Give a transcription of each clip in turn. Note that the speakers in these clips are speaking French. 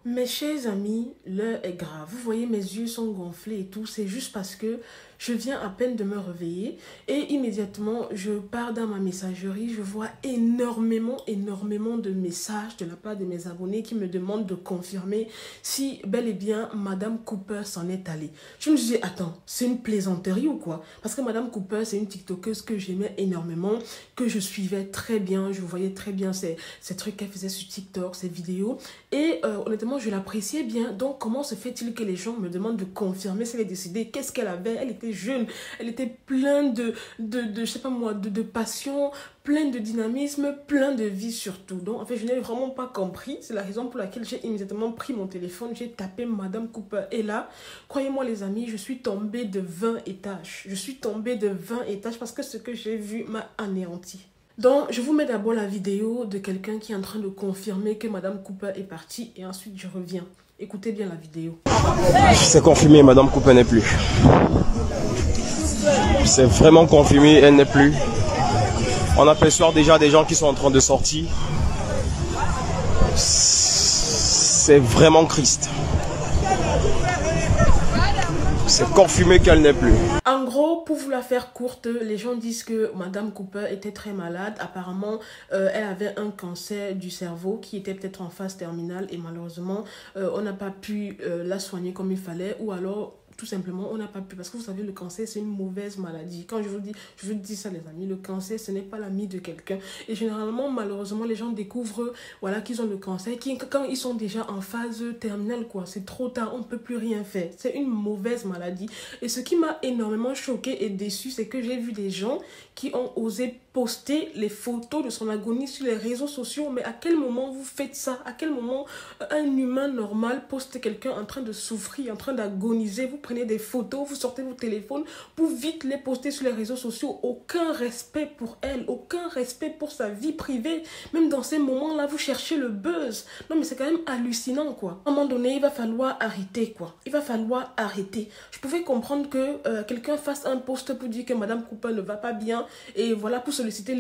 Mes chers amis, l'heure est grave. Vous voyez, mes yeux sont gonflés et tout. C'est juste parce que je viens à peine de me réveiller et immédiatement, je pars dans ma messagerie. Je vois énormément de messages de la part de mes abonnés qui me demandent de confirmer si bel et bien Madame Cooper s'en est allée. Je me suis dit, attends, c'est une plaisanterie ou quoi? Parce que Madame Cooper, c'est une TikTokeuse que j'aimais énormément, que je suivais très bien. Je voyais très bien ces trucs qu'elle faisait sur TikTok, ces vidéos. Et honnêtement, je l'appréciais bien. Donc, comment se fait-il que les gens me demandent de confirmer si elle est décédée? Qu'est-ce qu'elle avait? Elle était jeune. Elle était pleine je sais pas moi, de passion, pleine de dynamisme, plein de vie surtout. Donc, en fait, je n'ai vraiment pas compris. C'est la raison pour laquelle j'ai immédiatement pris mon téléphone. J'ai tapé Madame Cooper. Et là, croyez-moi les amis, je suis tombée de 20 étages. Je suis tombée de 20 étages parce que ce que j'ai vu m'a anéanti. Donc, je vous mets d'abord la vidéo de quelqu'un qui est en train de confirmer que Madame Cooper est partie et ensuite je reviens. Écoutez bien la vidéo. C'est confirmé, Madame Cooper n'est plus. C'est vraiment confirmé, elle n'est plus. On aperçoit déjà des gens qui sont en train de sortir. C'est vraiment triste. C'est confirmé qu'elle n'est plus. En gros, pour vous la faire courte, les gens disent que Madame Cooper était très malade. Apparemment, elle avait un cancer du cerveau qui était peut-être en phase terminale et malheureusement, on n'a pas pu la soigner comme il fallait ou alors tout simplement, on n'a pas pu. Parce que vous savez, le cancer, c'est une mauvaise maladie. Quand je vous dis ça, les amis, le cancer, ce n'est pas l'ami de quelqu'un. Et généralement, malheureusement, les gens découvrent voilà, qu'ils ont le cancer quand ils sont déjà en phase terminale, quoi. C'est trop tard, on ne peut plus rien faire. C'est une mauvaise maladie. Et ce qui m'a énormément choquée et déçue, c'est que j'ai vu des gens qui ont osé poster les photos de son agonie sur les réseaux sociaux. Mais à quel moment vous faites ça? À quel moment un humain normal poste quelqu'un en train de souffrir, en train d'agoniser? Vous prenez des photos, vous sortez vos téléphones pour vite les poster sur les réseaux sociaux. Aucun respect pour elle, aucun respect pour sa vie privée. Même dans ces moments-là, vous cherchez le buzz. Non, mais c'est quand même hallucinant, quoi. À un moment donné, il va falloir arrêter, quoi. Il va falloir arrêter. Je pouvais comprendre que quelqu'un fasse un post pour dire que Madame Cooper ne va pas bien et voilà, pour solliciter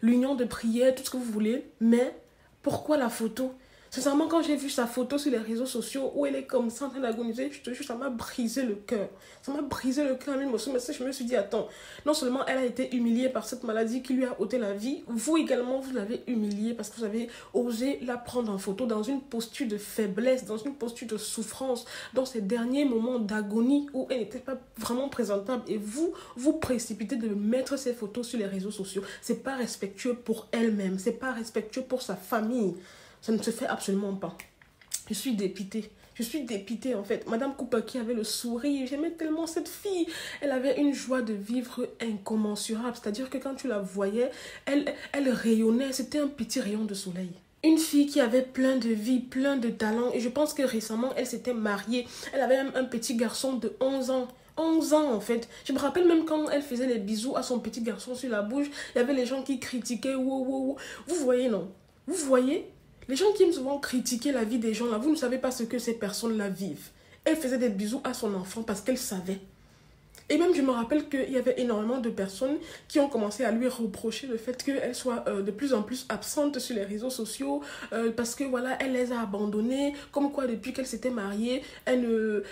l'union de prière, tout ce que vous voulez. Mais pourquoi la photo? Sincèrement, quand j'ai vu sa photo sur les réseaux sociaux où elle est comme ça en train d'agoniser, je te jure, ça m'a brisé le cœur. Ça m'a brisé le cœur. Mais je me suis dit, attends, non seulement elle a été humiliée par cette maladie qui lui a ôté la vie, vous également, vous l'avez humiliée parce que vous avez osé la prendre en photo dans une posture de faiblesse, dans une posture de souffrance, dans ces derniers moments d'agonie où elle n'était pas vraiment présentable. Et vous précipitez de mettre ces photos sur les réseaux sociaux. C'est pas respectueux pour elle-même, c'est pas respectueux pour sa famille. Ça ne se fait absolument pas. Je suis dépitée. Je suis dépitée en fait. Madame Cooper qui avait le sourire. J'aimais tellement cette fille. Elle avait une joie de vivre incommensurable. C'est-à-dire que quand tu la voyais, elle rayonnait. C'était un petit rayon de soleil. Une fille qui avait plein de vie, plein de talent. Et je pense que récemment, elle s'était mariée. Elle avait même un petit garçon de 11 ans. 11 ans en fait. Je me rappelle même quand elle faisait les bisous à son petit garçon sur la bouche. Il y avait les gens qui critiquaient. Wow, wow, wow. Vous voyez, non? Vous voyez? Les gens qui aiment souvent critiquer la vie des gens là, vous ne savez pas ce que ces personnes-là vivent. Elle faisait des bisous à son enfant parce qu'elle savait. Et même je me rappelle qu'il y avait énormément de personnes qui ont commencé à lui reprocher le fait qu'elle soit de plus en plus absente sur les réseaux sociaux parce que voilà, elle les a abandonnés, comme quoi depuis qu'elle s'était mariée, elle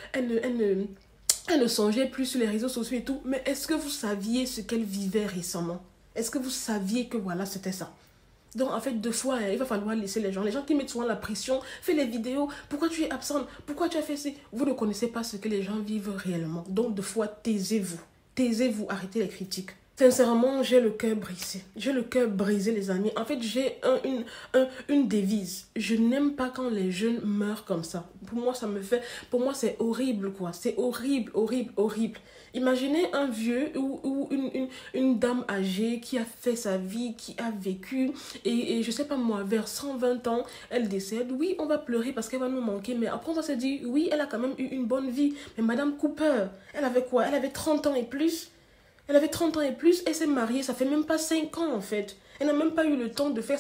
ne songeait plus sur les réseaux sociaux et tout. Mais est-ce que vous saviez ce qu'elle vivait récemment? Est-ce que vous saviez que voilà, c'était ça? Donc, en fait, deux fois, il va falloir laisser les gens qui mettent souvent la pression, fais les vidéos, pourquoi tu es absente, pourquoi tu as fait ci? Vous ne connaissez pas ce que les gens vivent réellement. Donc, deux fois, taisez-vous. Taisez-vous, arrêtez les critiques. Sincèrement, j'ai le cœur brisé. J'ai le cœur brisé, les amis. En fait, j'ai une devise. Je n'aime pas quand les jeunes meurent comme ça. Pour moi, c'est horrible, quoi. C'est horrible, horrible, horrible. Imaginez un vieux ou une dame âgée qui a fait sa vie, qui a vécu, et je sais pas moi, vers 120 ans, elle décède. Oui, on va pleurer parce qu'elle va nous manquer, mais après on va se dire, oui, elle a quand même eu une bonne vie. Mais Madame Cooper, elle avait quoi? Elle avait 30 ans et plus. Elle avait 30 ans et plus, elle s'est mariée, ça fait même pas 5 ans en fait. Elle n'a même pas eu le temps de faire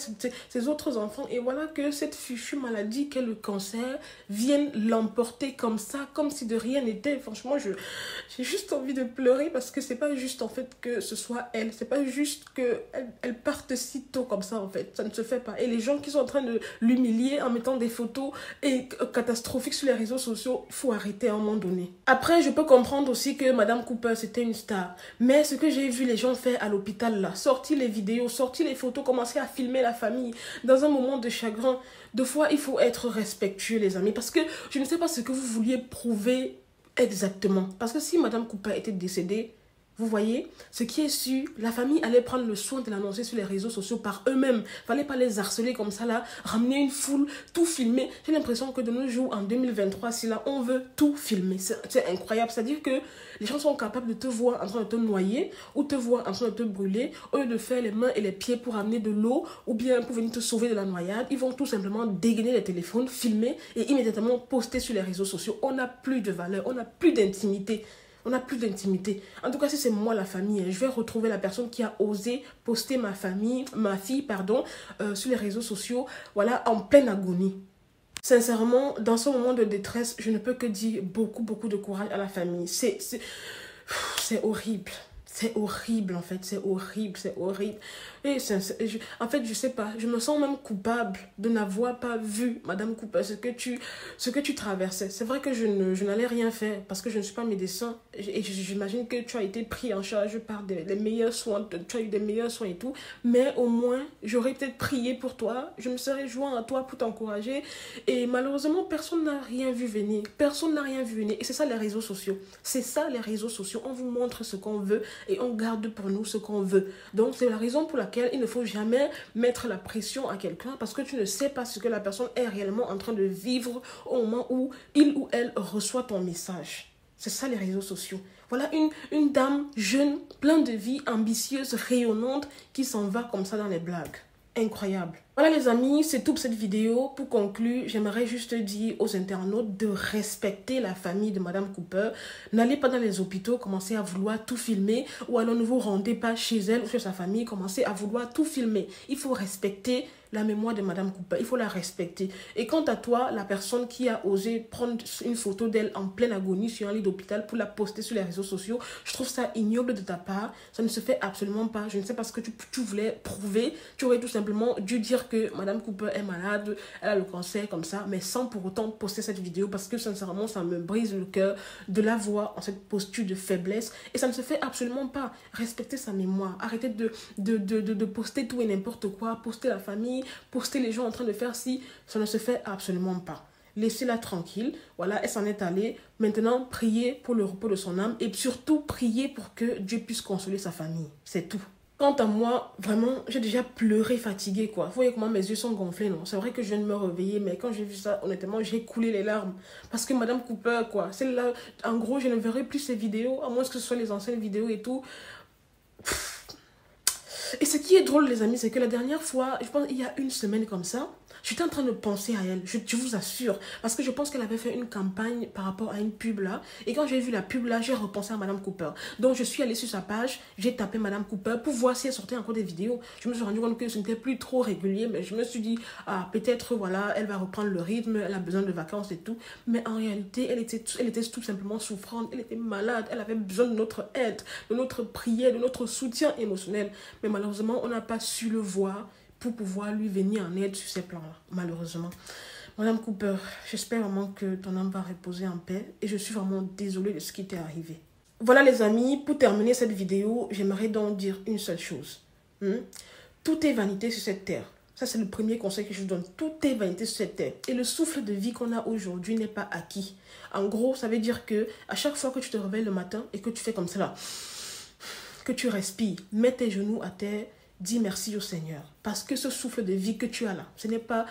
ses autres enfants. Et voilà que cette fichue maladie qu'est le cancer vienne l'emporter comme ça, comme si de rien n'était. Franchement, j'ai juste envie de pleurer parce que c'est pas juste en fait que ce soit elle. C'est pas juste qu'elle parte si tôt comme ça en fait. Ça ne se fait pas. Et les gens qui sont en train de l'humilier en mettant des photos catastrophiques sur les réseaux sociaux, il faut arrêter à un moment donné. Après, je peux comprendre aussi que Madame Cooper, c'était une star. Mais ce que j'ai vu les gens faire à l'hôpital là, sortir les vidéos, sortir les photos, commencer à filmer la famille dans un moment de chagrin. Deux fois, il faut être respectueux, les amis, parce que je ne sais pas ce que vous vouliez prouver exactement. Parce que si Madame Cooper était décédée, vous voyez, ce qui est sûr, la famille allait prendre le soin de l'annoncer sur les réseaux sociaux par eux-mêmes. Fallait pas les harceler comme ça là, ramener une foule, tout filmer. J'ai l'impression que de nos jours, en 2023, si là, on veut tout filmer. C'est incroyable. C'est-à-dire que les gens sont capables de te voir en train de te noyer ou te voir en train de te brûler. Au lieu de faire les mains et les pieds pour amener de l'eau ou bien pour venir te sauver de la noyade, ils vont tout simplement dégainer les téléphones, filmer et immédiatement poster sur les réseaux sociaux. On n'a plus de valeur, on n'a plus d'intimité. On n'a plus d'intimité. En tout cas, si c'est moi la famille, je vais retrouver la personne qui a osé poster ma fille, sur les réseaux sociaux, voilà, en pleine agonie. Sincèrement, dans ce moment de détresse, je ne peux que dire beaucoup de courage à la famille. C'est horrible. C'est horrible, en fait. C'est horrible. Et en fait, je sais pas. Je me sens même coupable de n'avoir pas vu, Madame Cooper, ce que tu traversais. C'est vrai que je n'allais rien faire parce que je ne suis pas médecin. Et j'imagine que tu as été pris en charge par les meilleurs soins. Tu as eu des meilleurs soins et tout. Mais au moins, j'aurais peut-être prié pour toi. Je me serais joint à toi pour t'encourager. Et malheureusement, personne n'a rien vu venir. Personne n'a rien vu venir. Et c'est ça les réseaux sociaux. C'est ça les réseaux sociaux. On vous montre ce qu'on veut et on garde pour nous ce qu'on veut. Donc, c'est la raison pour laquelle il ne faut jamais mettre la pression à quelqu'un parce que tu ne sais pas ce que la personne est réellement en train de vivre au moment où il ou elle reçoit ton message. C'est ça les réseaux sociaux. Voilà une dame jeune, pleine de vie, ambitieuse, rayonnante qui s'en va comme ça dans les blagues. Incroyable. Voilà les amis, c'est tout pour cette vidéo. Pour conclure, j'aimerais juste dire aux internautes de respecter la famille de Madame Cooper. N'allez pas dans les hôpitaux, commencez à vouloir tout filmer ou alors ne vous rendez pas chez elle ou chez sa famille, commencez à vouloir tout filmer. Il faut respecter la mémoire de Madame Cooper, il faut la respecter. Et quant à toi, la personne qui a osé prendre une photo d'elle en pleine agonie sur un lit d'hôpital pour la poster sur les réseaux sociaux, je trouve ça ignoble de ta part. Ça ne se fait absolument pas. Je ne sais pas ce que tu voulais prouver. Tu aurais tout simplement dû dire que Madame Cooper est malade, elle a le cancer comme ça, mais sans pour autant poster cette vidéo parce que sincèrement, ça me brise le cœur de la voir en cette posture de faiblesse. Et ça ne se fait absolument pas. Respectez sa mémoire. Arrêtez de poster tout et n'importe quoi, poster la famille, poster les gens en train de faire ci, ça ne se fait absolument pas. Laissez-la tranquille, voilà, elle s'en est allée. Maintenant, priez pour le repos de son âme et surtout priez pour que Dieu puisse consoler sa famille. C'est tout. Quant à moi, vraiment, j'ai déjà pleuré fatiguée, quoi. Vous voyez comment mes yeux sont gonflés, non? C'est vrai que je viens de me réveiller, mais quand j'ai vu ça, honnêtement, j'ai coulé les larmes. Parce que Madame Cooper, quoi, celle-là, en gros, je ne verrai plus ses vidéos, à moins que ce soit les anciennes vidéos et tout. Et ce qui est drôle, les amis, c'est que la dernière fois, je pense il y a une semaine comme ça, j'étais en train de penser à elle, je vous assure. Parce que je pense qu'elle avait fait une campagne par rapport à une pub là. Et quand j'ai vu la pub là, j'ai repensé à Madame Cooper. Donc je suis allée sur sa page, j'ai tapé Madame Cooper pour voir si elle sortait encore des vidéos. Je me suis rendu compte que ce n'était plus trop régulier, mais je me suis dit, ah peut-être voilà, elle va reprendre le rythme, elle a besoin de vacances et tout. Mais en réalité, elle était tout simplement souffrante, elle était malade, elle avait besoin de notre aide, de notre prière, de notre soutien émotionnel. Mais malheureusement, on n'a pas su le voir pour pouvoir lui venir en aide sur ces plans-là, malheureusement. Madame Cooper, j'espère vraiment que ton âme va reposer en paix et je suis vraiment désolée de ce qui t'est arrivé. Voilà les amis, pour terminer cette vidéo, j'aimerais donc dire une seule chose. Tout est vanité sur cette terre. Ça, c'est le premier conseil que je vous donne. Tout est vanité sur cette terre. Et le souffle de vie qu'on a aujourd'hui n'est pas acquis. En gros, ça veut dire que à chaque fois que tu te réveilles le matin et que tu fais comme cela, que tu respires, mets tes genoux à terre, dis merci au Seigneur. Parce que ce souffle de vie que tu as là, ce n'est pas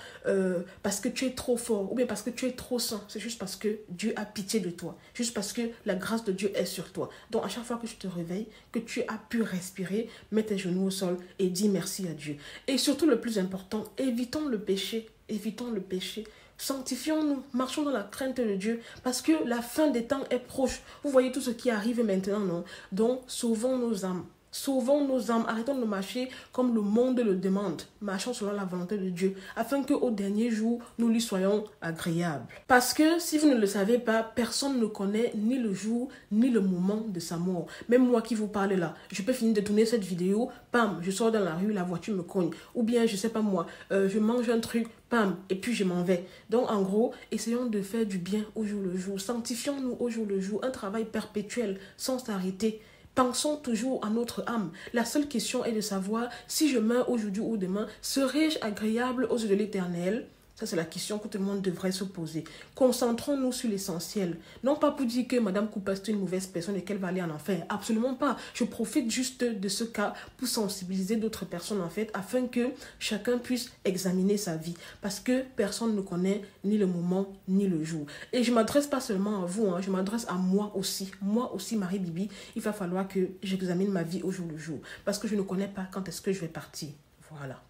parce que tu es trop fort ou bien parce que tu es trop saint. C'est juste parce que Dieu a pitié de toi. Juste parce que la grâce de Dieu est sur toi. Donc à chaque fois que tu te réveilles, que tu as pu respirer, mets tes genoux au sol et dis merci à Dieu. Et surtout le plus important, évitons le péché. Évitons le péché. Sanctifions-nous, marchons dans la crainte de Dieu parce que la fin des temps est proche. Vous voyez tout ce qui arrive maintenant, non? Donc sauvons nos âmes. Sauvons nos âmes, arrêtons de marcher comme le monde le demande. Marchons selon la volonté de Dieu, afin qu'au dernier jour, nous lui soyons agréables. Parce que, si vous ne le savez pas, personne ne connaît ni le jour, ni le moment de sa mort. Même moi qui vous parle là, je peux finir de tourner cette vidéo, pam, je sors dans la rue, la voiture me cogne. Ou bien, je sais pas moi, je mange un truc, pam, et puis je m'en vais. Donc, en gros, essayons de faire du bien au jour le jour. Sanctifions-nous au jour le jour. Un travail perpétuel, sans s'arrêter. Pensons toujours à notre âme. La seule question est de savoir si je meurs aujourd'hui ou demain, serai-je agréable aux yeux de l'Éternel? Ça, c'est la question que tout le monde devrait se poser. Concentrons-nous sur l'essentiel. Non pas pour dire que Madame Cooper est une mauvaise personne et qu'elle va aller en enfer. Absolument pas. Je profite juste de ce cas pour sensibiliser d'autres personnes en fait, afin que chacun puisse examiner sa vie. Parce que personne ne connaît ni le moment ni le jour. Et je ne m'adresse pas seulement à vous, je m'adresse à moi aussi. Moi aussi, Marie Bibi, il va falloir que j'examine ma vie au jour le jour. Parce que je ne connais pas quand est-ce que je vais partir. Voilà.